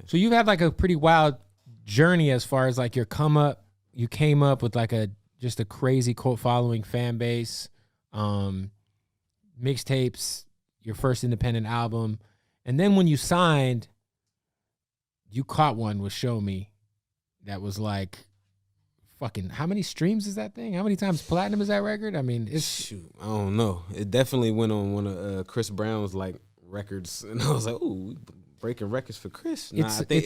So you've had like a pretty wild journey as far as like your come up. You came up with like just a crazy cult following fan base, mixtapes, your first independent album. And then when you signed, you caught one with Show Me that was like fucking, how many streams is that thing? How many times platinum is that record? I mean, it's... Shoot, I don't know. It definitely went on one of Chris Brown's like records, and I was like, ooh, breaking records for Chris. Nah, I think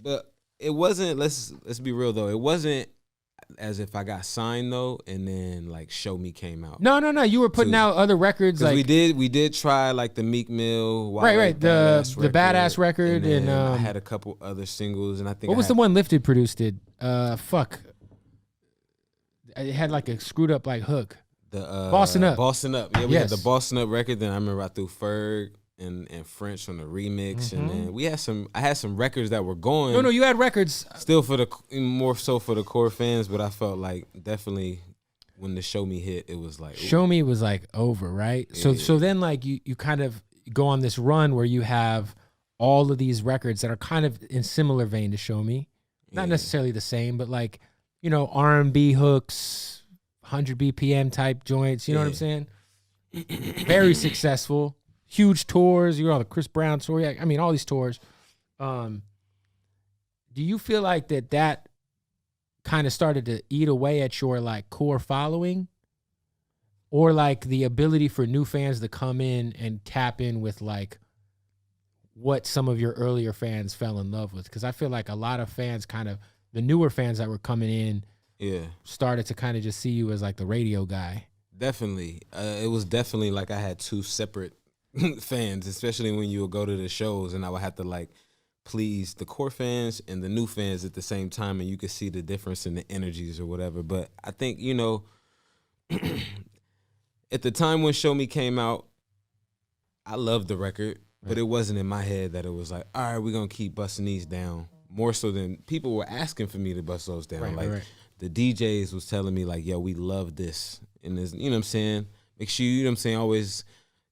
but it wasn't, let's be real though, it wasn't as if I got signed though, and then like Show Me came out. No. You were putting out other records. Like we did try like the Meek Mill, right, the Badass record, and I had a couple other singles, and I think what was the one Lifted produced? It had like a screwed up like hook. The Bossing Up. Yeah, we had the Bossing Up record. Then I remember I threw Ferg and French on the remix, and then I had some records that were going. No, you had records still more so for the core fans, but I felt like definitely when the Show Me hit, it was like Show Me was like over, right? Yeah. So then like you kind of go on this run where you have all of these records that are kind of in similar vein to Show Me, not necessarily the same, but like, you know, R&B hooks, 100 BPM type joints. You know what I'm saying? Very successful. Huge tours. You're on the Chris Brown tour. I mean, all these tours. Do you feel like that kind of started to eat away at your like core following, or like the ability for new fans to come in and tap in with like what some of your earlier fans fell in love with? Because I feel like a lot of fans, kind of the newer fans that were coming in, started to kind of just see you as like the radio guy. Definitely. It was definitely like I had two separate fans, especially when you would go to the shows and I would have to like please the core fans and the new fans at the same time, and you could see the difference in the energies or whatever. But I think, you know, at the time when Show Me came out, I loved the record, but it wasn't in my head that it was like, all right, we're going to keep busting these down. More so than people were asking for me to bust those down. The DJs was telling me like, yo, we love this. And this, you know what I'm saying? Make sure, you know what I'm saying, always,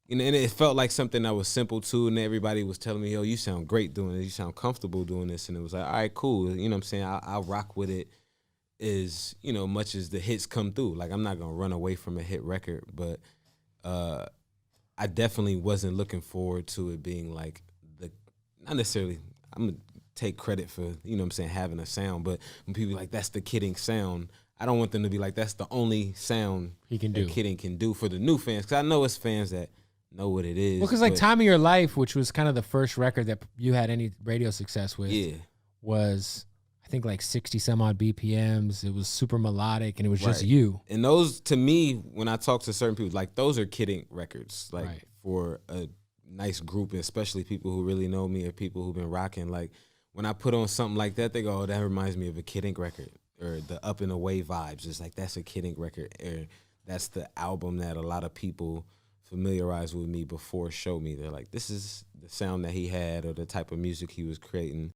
you know, and it felt like something that was simple too, and everybody was telling me, yo, you sound great doing this, you sound comfortable doing this, and it was like, all right, cool, you know what I'm saying, I'll rock with it as, you know, much as the hits come through. Like, I'm not gonna run away from a hit record, but I definitely wasn't looking forward to it being like not necessarily, I'm gonna take credit for, you know what I'm saying, having a sound, but when people be like, that's the Kidding sound, I don't want them to be like, that's the only sound Kidding can do for the new fans, because I know it's fans that know what it is. Well, because like Time of Your Life, which was kind of the first record that you had any radio success with, was I think like 60 some odd BPMs. It was super melodic, and it was just you. And those, to me, when I talk to certain people, like those are Kidding records, like for a nice group, especially people who really know me or people who've been rocking. Like when I put on something like that, they go, oh, that reminds me of a Kidding record, or the Up and Away vibes. It's like, that's a Kidding record, or that's the album that a lot of people familiarized with me before Show Me. They're like, this is the sound that he had, or the type of music he was creating.